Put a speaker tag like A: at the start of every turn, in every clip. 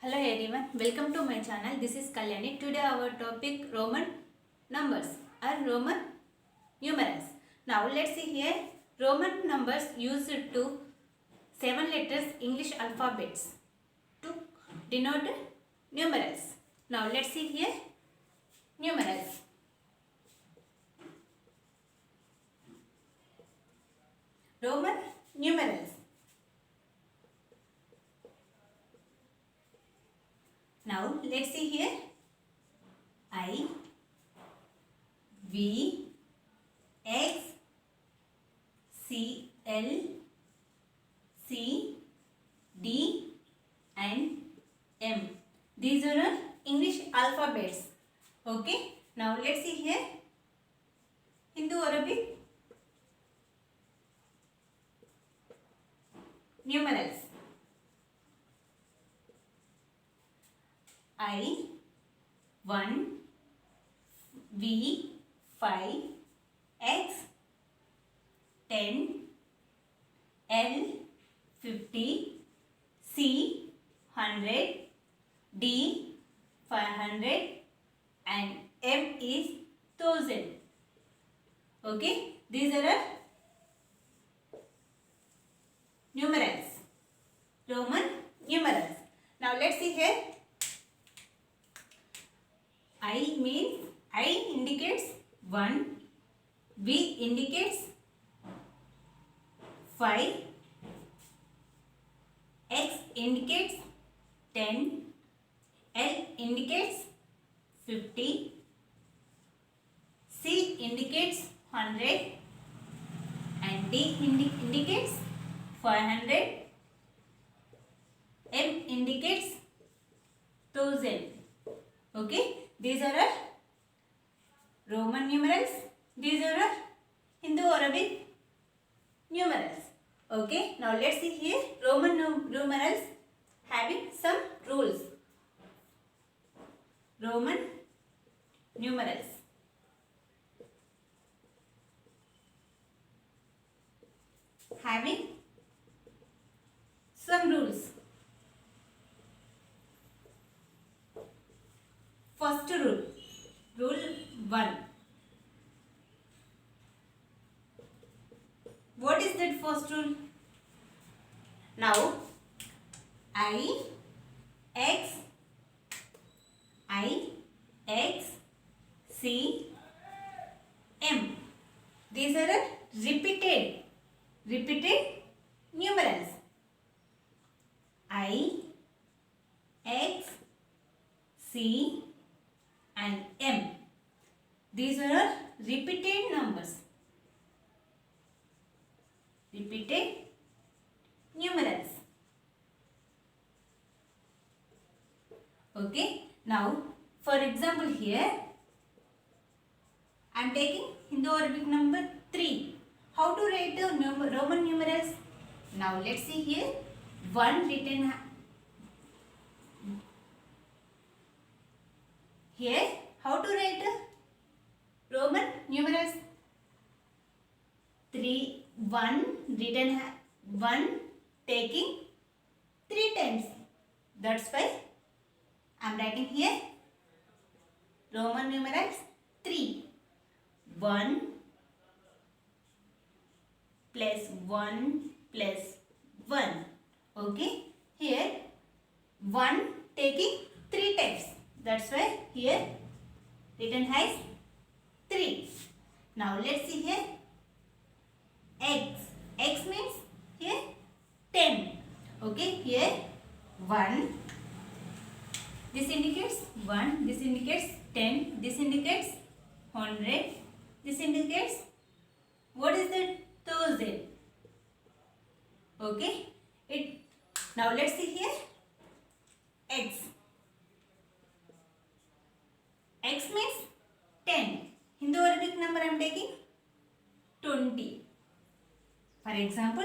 A: Hello everyone, welcome to my channel. This is Kalyani. Today our topic Roman numbers or Roman numerals. Now let's see here. Roman numbers used to 7 letters English alphabets to denote numerals. Now let's see here numerals. Roman numerals. Now let's see here I, V, X, C, L, C, D and M. These are our English alphabets. Okay. Now let's see here Indo-Arabic numerals. I 1, V 5, X 10, L 50, C 100, D 500 and M is 1000. Okay, these are our numerals, Roman numerals. Now let's see here. I indicates 1, V indicates 5, X indicates 10, L indicates 50, C indicates 100 and D indicates 500, M indicates 1000. Okay, these are our Roman numerals. These are our Indo-Arabic numerals. Okay, now let's see here Roman numerals having some rules. Roman numerals. Having some rules. First rule, rule 1. What is that first rule? Now, I, X, C, M. These are repeated numerals. I, X, C and M. These are repeated numbers. Repeated numerals. Okay. Now, for example here, I am taking Indo-Arabic number 3. How to write the Roman numerals? Now, let's see here. 1 written here. How to write Roman numerals? 3, 1 written 1 taking 3 times. That's why I am writing here Roman numerals 3. 1 plus 1 plus 1. Okay. Here 1 taking 3 times. That's why here written as 3. Now let's see here X. X means here 10. Okay, here 1. This indicates 1. This indicates 10. This indicates 100. This indicates what is that? 1000. Okay. Now let's see here X. X means 10. Indo-Arabic number I am taking 20. For example,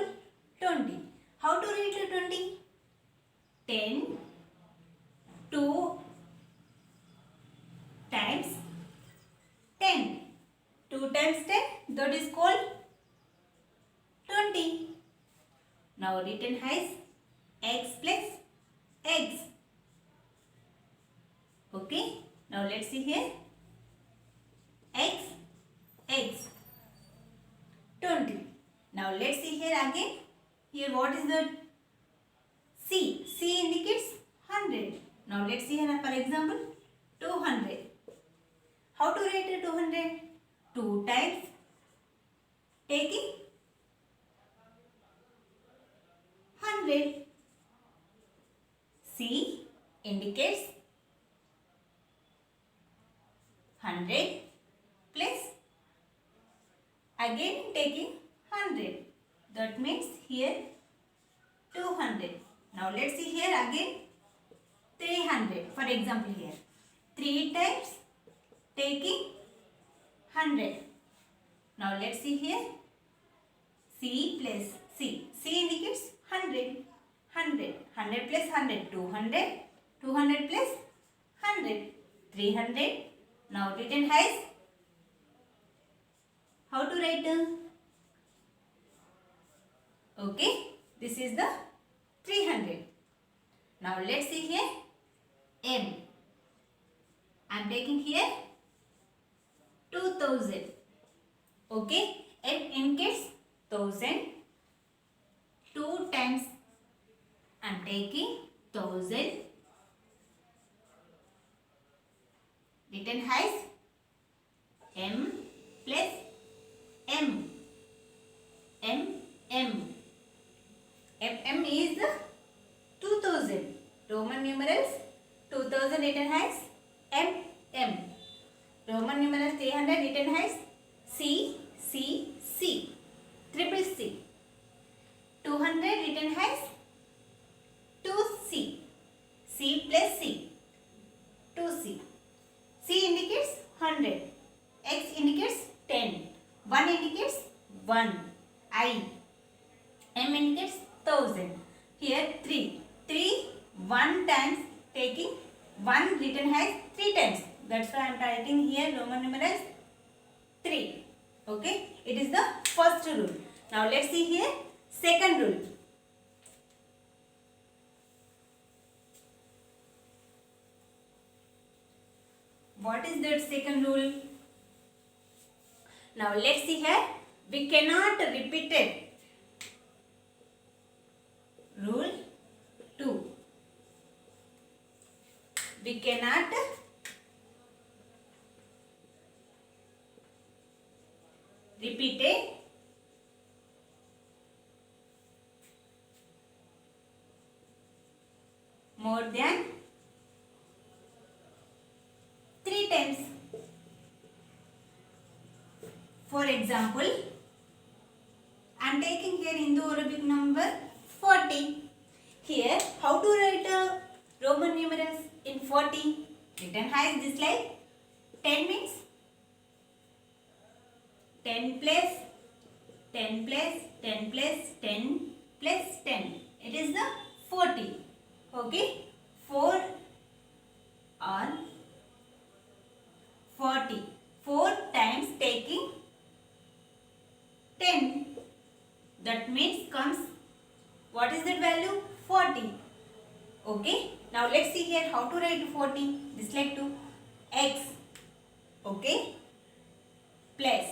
A: 20. How to write 20? 10, 2 times 10. 2 times 10, that is called 20. Now written as x plus x. Now let's see here. X, X, 20. Now let's see here again. Here what is the C? C indicates 100. Now let's see here for example 200. How to write 200? 2 times taking 100. C indicates 100 plus again taking 100. That means here 200. Now let's see here again 300. For example here 3 times taking 100. Now let's see here C plus C. C indicates 100. 100. 100 plus 100. 200. 200 plus 100. 300. Now written as, how to write? Okay. This is the 300. Now let's see here M. I am taking here 2000. Okay. M indicates 1000. 2 times I am taking 1000. Written as M plus M. M, M. M is the 2000. Roman numerals 2000 written as M, M. Roman numerals 300 written as C, C, C. Triple C. 200 written as 2C. C plus C. 2C. C indicates 100. X indicates 10. 1 indicates 1. I. M indicates 1000. Here 3. 3 1 times taking 1 written as 3 times. That's why I am writing here Roman numerals 3. Okay. It is the first rule. Now let's see here second rule. What is that second rule? Now let's see here. We cannot repeat it. Rule 2. We cannot repeat it more than 3 times. For example, I am taking here Indo-Arabic number 40. Here, how to write Roman numerals in 40? Written as this like 10 means 10 plus 10 plus 10 plus 10 plus 10. It is the 40. Okay, 4 on 40. 4 times taking 10. That means comes, what is that value? 40. Okay, now let's see here how to write 40. This like to X. Okay, plus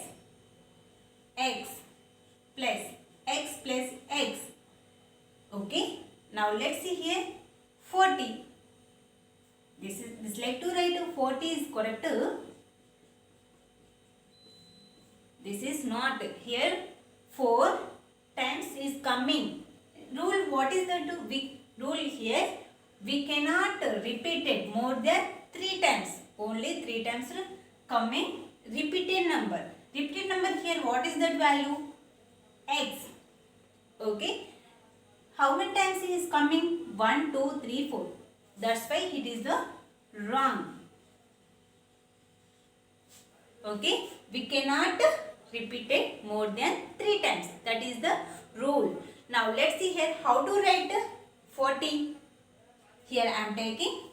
A: X plus X plus X. Okay, now let's see here 40. This like to write 40 is correct. This is not. Here 4 times is coming. Rule, what is the rule here? We cannot repeat it more than 3 times. Only 3 times coming repeated number. Repeated number here, what is that value? X. Okay. How many times it is coming? 1, 2, 3, 4. That's why it is the wrong. Okay. We cannot repeat it more than 3 times. That is the rule. Now let's see here how to write 40. Here I am taking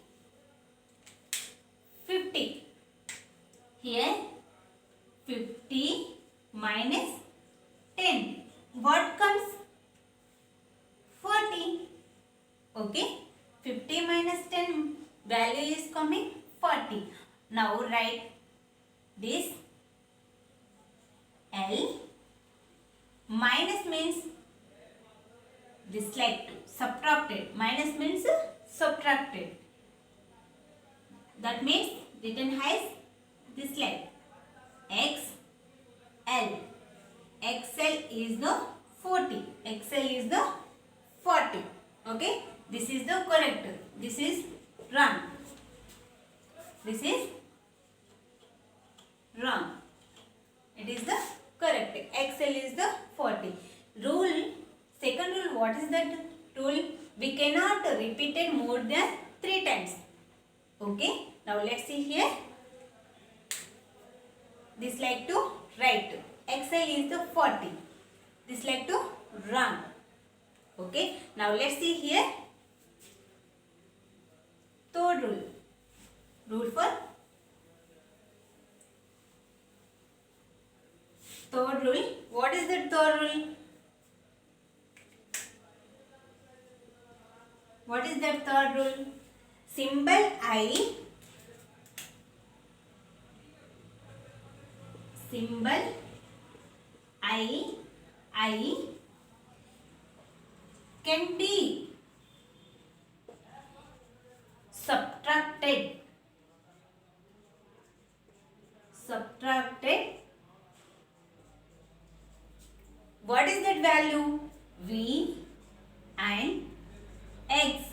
A: 50. Here 50 minus 10. What comes? 40. Okay. 50 minus 10 value is coming 40. Now write this L. Minus means this like 2. Subtracted. Minus means subtracted. That means written as this like X L. XL is the 40. XL is the 40. Okay. This is the correct. This is wrong. This is wrong. It is the correct. XL is the 40. Rule. Second rule. What is that rule? We cannot repeat it more than 3 times. Okay. Now let's see here. This like to right. XL is the 40. This like to wrong. Okay. Now let's see here. Third rule. Rule for third rule. What is the third rule? What is that third rule? Symbol I. Symbol I can be subtracted. Subtracted. What is that value? V and X.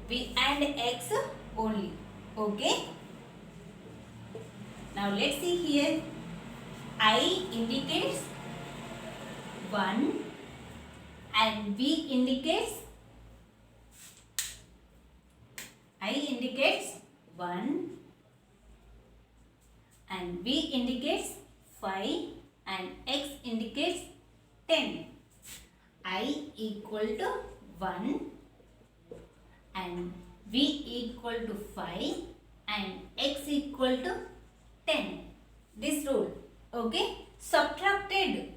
A: V and X only. Okay. Now let's see here. I indicates 1 and V indicates 1 and V indicates 5 and X indicates 10. I equal to 1 and V equal to 5 and X equal to 10. This rule. Okay. Subtracted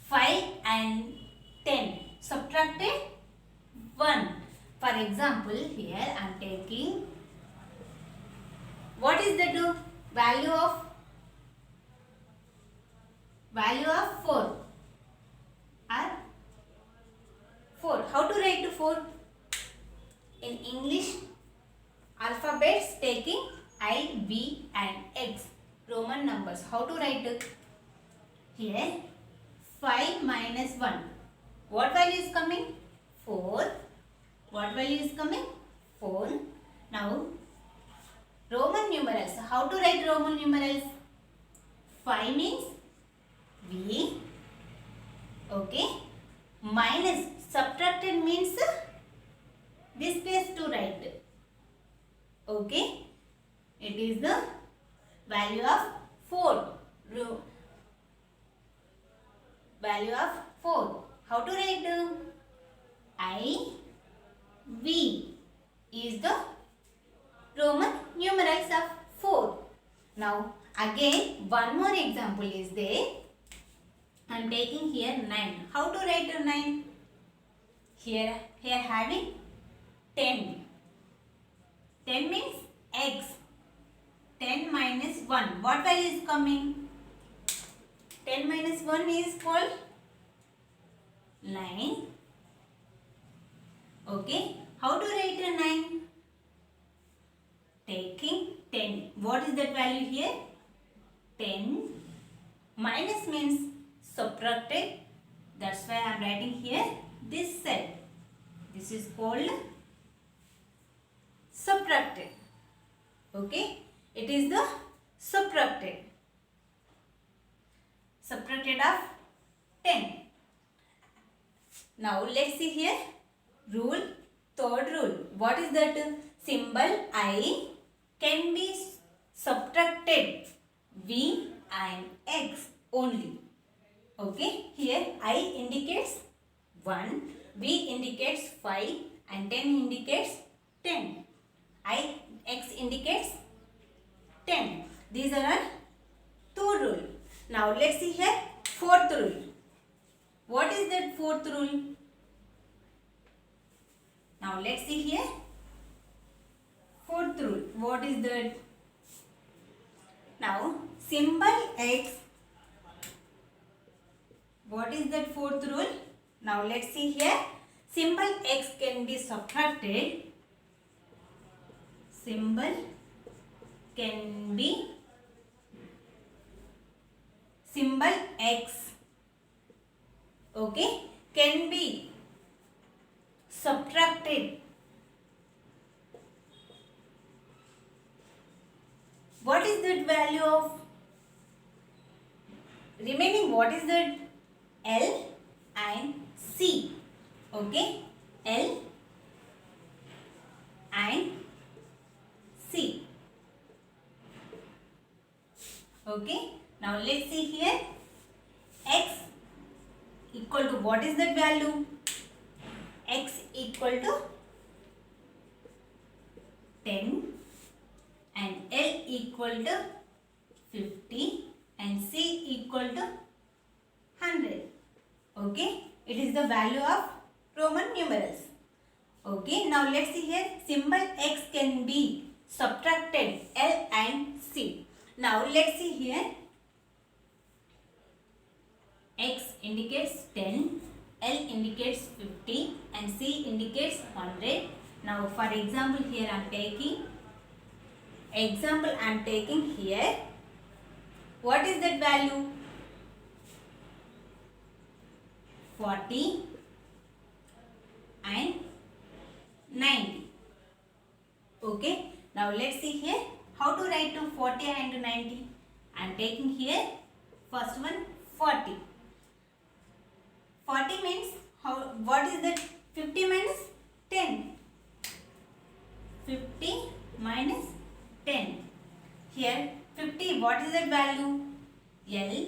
A: 5 and 10. Subtracted 1. For example, here I am taking, what is the value of 4 or 4. How to write 4? In English alphabets taking I, V and X. Roman numbers. How to write it? Here 5 minus 1. What value is coming? 4. What value is coming? 4. Now Roman numerals. How to write Roman numerals? 5 means V. Okay. Minus subtracted means this place to write. Okay. It is the value of 4. Value of 4. How to write? I, V is the Roman numerals of 4. Now again one more example is there. I am taking here 9. How to write 9? Here having 10. 10 means X. 10 minus 1. What value is coming? 10 minus 1 is called 9. Okay. How to write 9? Taking 10. What is that value here? 10 minus means subtracted. That's why I am writing here this set. This is called subtracted. Okay. It is the subtracted. Subtracted of 10. Now let's see here. Rule. Third rule. What is that? Symbol I can be subtracted. V and X only. Okay. Here I indicates 1. V indicates 5 and 10 indicates 10. X indicates 10. These are our two rule. Now let's see here fourth rule. What is that fourth rule? Now let's see here fourth rule. What is that? Now symbol x, what is that fourth rule? Now let's see here. Symbol x can be subtracted. Symbol can be, symbol x, okay, can be subtracted. What is that value of remaining? What is that? L and C. Okay, L and C. Okay, now let's see here. X equal to, what is that value? X equal to 10 and L equal to 50 and C equal to 100. Okay, it is the value of Roman numerals. Okay, now let's see here. Symbol x can be subtracted, L and C. Now let's see here. X indicates 10, L indicates 50 and C indicates 100. Now for example here I am taking here. What is that value? 40 and 90. Okay, now let's see here how to write to 40 and 90. I am taking here first one 40. 40 means how? What is that? 50 minus 10. 50 minus 10. Here 50, what is that value? L.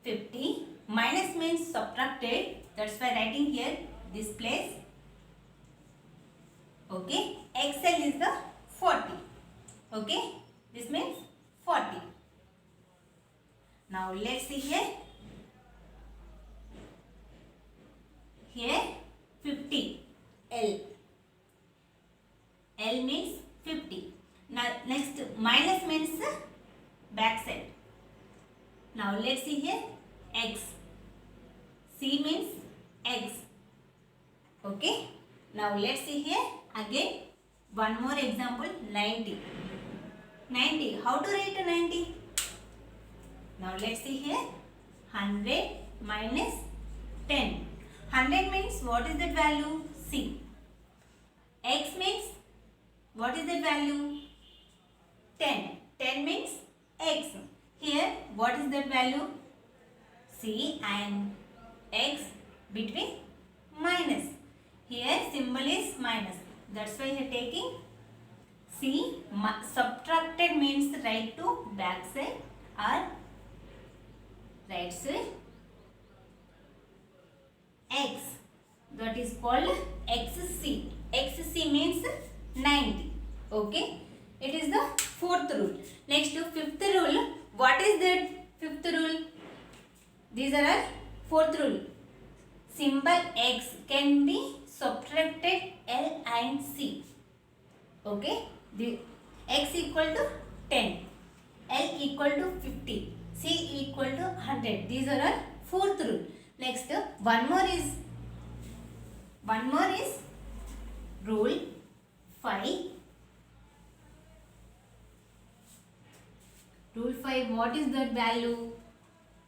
A: 50 minus means subtracted. That's why writing here this place. Okay, XL is the 40. Okay, this means 40. Now let's see here. Here 50, L. L means 50. Now next minus means back side. Now let's see here X. C means X. Okay. Now let's see here again one more example, 90. 90. How to write a 90? Now let's see here 100 minus 10. 100 means what is that value? C. X means what is that value? 10. 10 means X. Here what is that value? C and X between minus. Here symbol is minus. That's why you are taking C. Subtracted means right to back side or right side. X, that is called XC. XC means 90. Okay, it is the fourth rule. Next to fifth rule. What is that fifth rule? These are our fourth rule. Symbol X can be subtracted L and C. Okay, the X equal to 10, L equal to 50, C equal to 100. These are our fourth rule. Next, one more is rule 5. Rule 5, what is that value?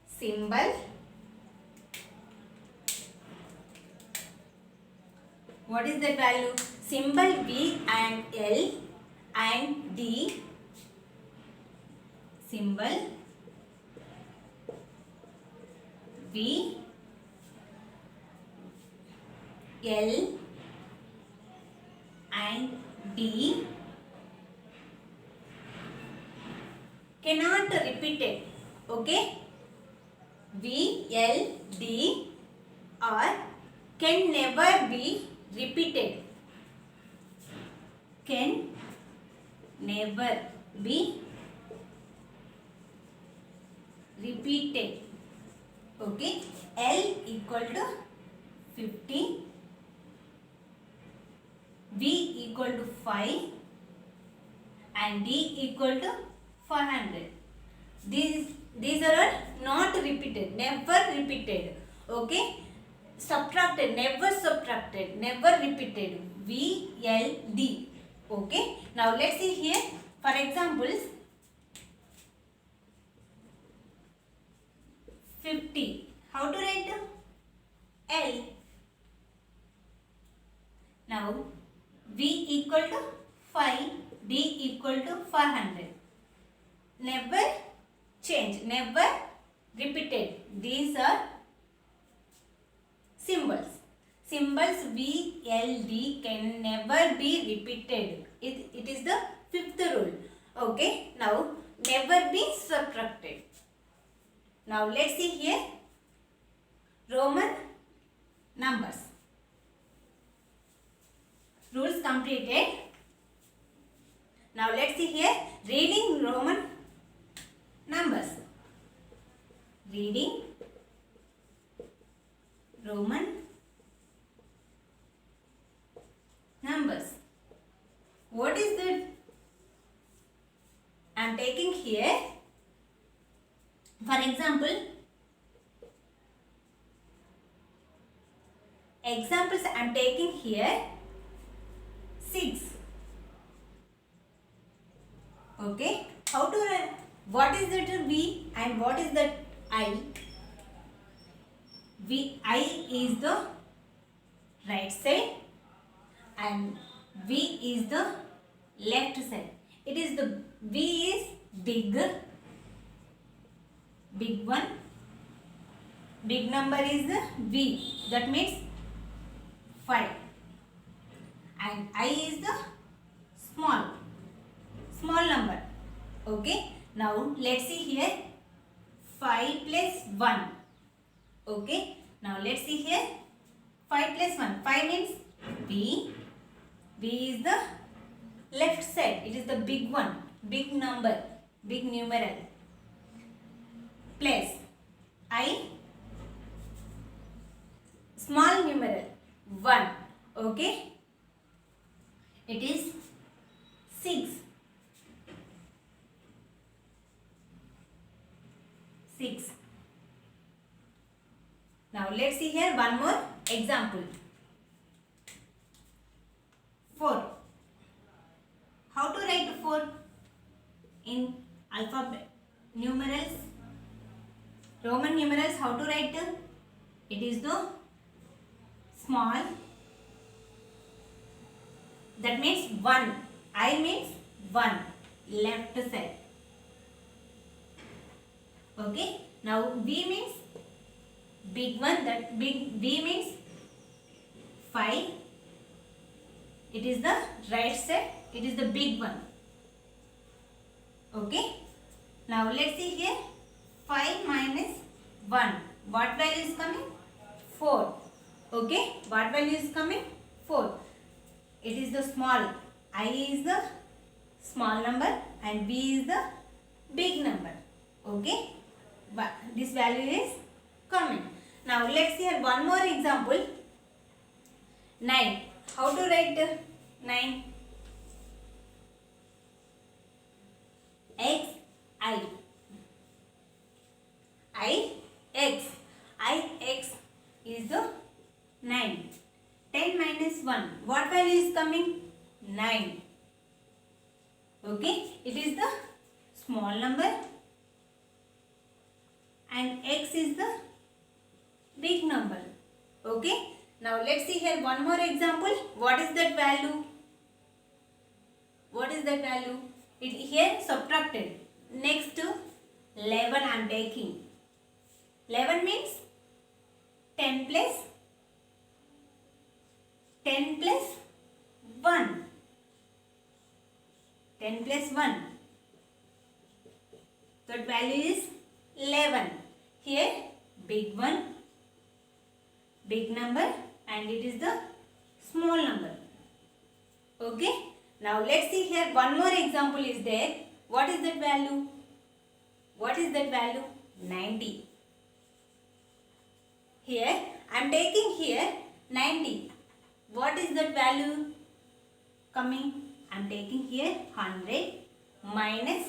A: Symbol. What is that value? Symbol V and L and D. Symbol V, L and D cannot repeat it. Okay, V, L, D or can never be repeated. Can never be repeated. Okay, L equal to 50, V equal to 5 and D equal to 400. these are not repeated, never repeated. Okay, subtracted, never subtracted, never repeated. VLD. Okay, now let's see here for examples. 50, how to write L? Now V equal to 5, D equal to 500. Never change, never repeated. These are symbols. Symbols VLD can never be repeated. It is the fifth rule. Okay, now never be subtracted. Now let's see here Roman numbers. Rules completed. Now let's see here reading Roman numbers. Reading Roman numbers. What is that? I am taking here, for example, examples I am taking here 6. Okay, how to write? What is that V and what is that I? I is the right side and V is the left side. It is the V is big one. Big number is the V, that means 5, and I is the small number. Okay, now let's see here 5 plus 1. Okay, now let's see here 5 plus 1. 5 means V. V is the left side. It is the big one, big number, big numeral. Plus I, small numeral 1. Okay, it is 6. 6. Now let's see here one more example. 4. How to write 4 in alphabet numerals? Roman numerals, how to write? It is the small, that means 1. I means 1, left side. Okay, now V means big one, that big V means 5. It is the right side, it is the big one. Okay, now let's see here 5 minus 1. What value is coming? 4. Okay, what value is coming? 4. It is the small. I is the small number and B is the big number. Okay, but this value is coming. Now let's see one more example. 9. How to write 9? X I. X is the 9. 10 minus 1. What value is coming? 9. Okay, it is the small number and X is the big number. Okay, now let's see here one more example. What is that value? What is that value? It here subtracted. Next to 11 I am taking. 11 means 10 plus 1. 10 plus 1. That value is 11. Here big one, big number and it is the small number. Okay. Now let's see here one more example is there. What is that value? What is that value? 90. Here I am taking here 90. What is that value coming? I am taking here 100 minus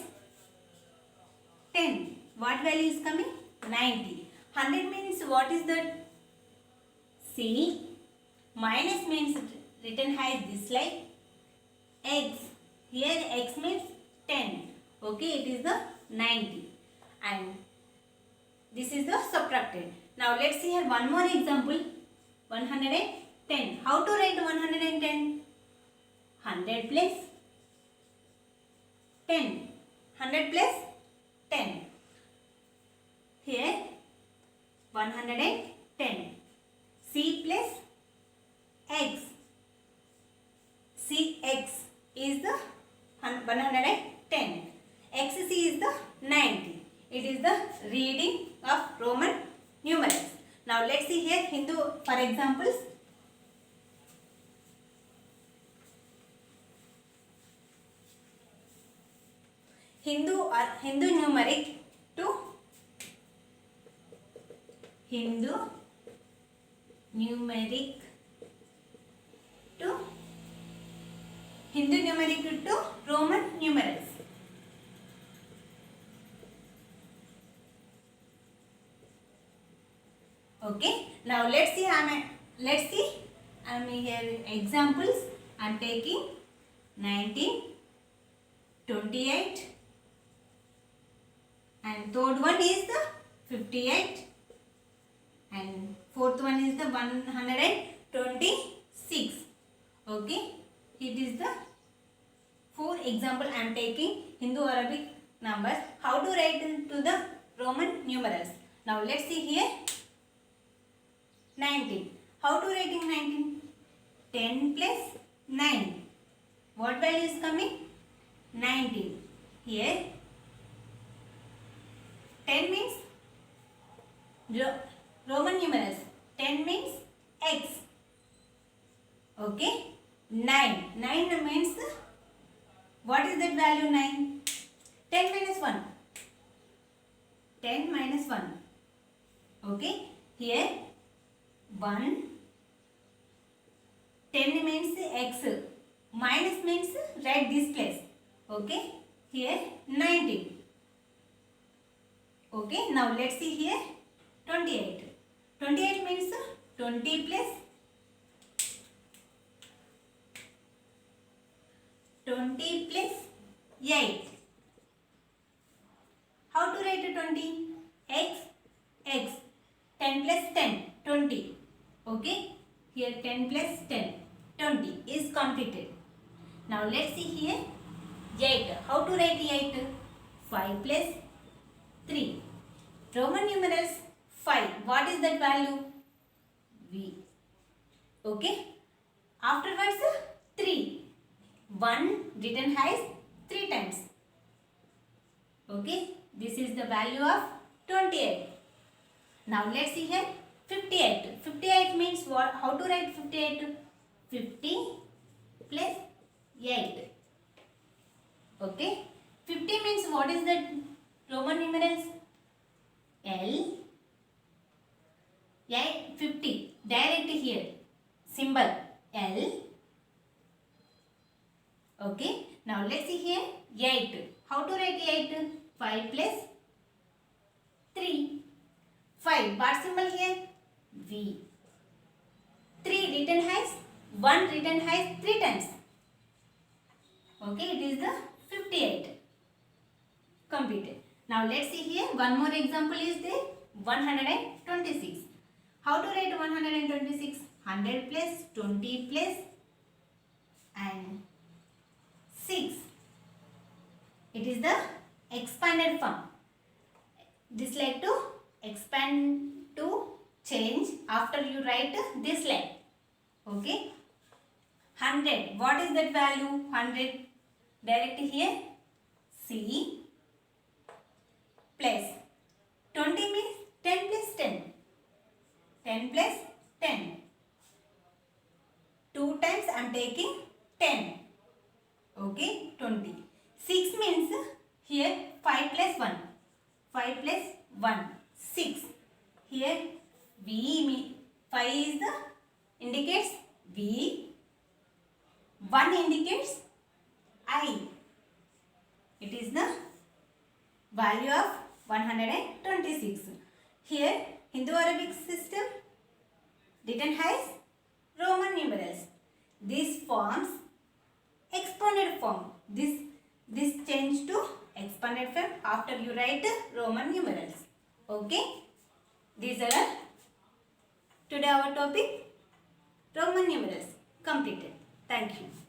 A: 10. What value is coming? 90. 100 means what is that? C. Minus means written as this like x. Here x means 10. Okay, it is the 90. And this is the subtracted. Now let's see here one more example. 110. How to write 110? 100 plus 10. 100 plus 10. Here 110. C plus x. Cx is the 110. Xc is the 90. It is the reading of Roman numerals. Now let's see here Hindu for examples. Hindu numeric to Hindu numeric to Roman numerals. Okay. Now let's see. I'm here examples. I'm taking 19, 28, and third one is the 58, and fourth one is the 126. Okay. It is the 4 example I am taking Hindu Arabic numbers. How to write to the Roman numerals. Now let's see here 19. How to writing 19? 10 plus 9. What value is coming? 19. Here 10 means Roman numerals. 10 means x. Okay. 9. 9 means what is that value 9? 10 minus 1. 10 minus 1. Okay. Here 1. 10 means x. Minus means write this place. Okay. Here 19. Okay. Now let's see here 28. 28 means 20 plus 20 plus 8. How to write 20? X. 10 plus 10. 20. Okay. Here 10 plus 10. 20 is completed. Now let's see here 8. How to write 8? 5 plus 3. Roman numerals 5. What is that value? V. Okay. Afterwards 3. 1 written as 3 times. Okay. This is the value of 28. Now let's see here 58. 58 means what? How to write 58? 50 plus 8. Okay. 50 means what is the Roman numerals? L. 50. Direct here. Symbol L. Okay. Now let's see here 8. How to write 8? 5 plus 3. 5. What symbol here? V. 3 written as 1 written as 3 times. Okay. It is the 58. Completed. Now let's see here one more example is there 126. How to write 126? 100 plus 20 plus and 6. It is the expanded form. This like to expand to change after you write this line. Okay. 100. What is that value? 100. Direct here. C plus 20 means 10 plus 10. 10 plus 10. 2 times I am taking 10. Okay, 20. 6 means here 5 plus 1. 5 plus 1. 6. Here V 5 is the indicates V. 1 indicates I. It is the value of 126. Here Hindu-Arabic system written as Roman numerals. This forms expanded form. This change to expanded form after you write Roman numerals. Okay. These are today our topic Roman numerals completed. Thank you.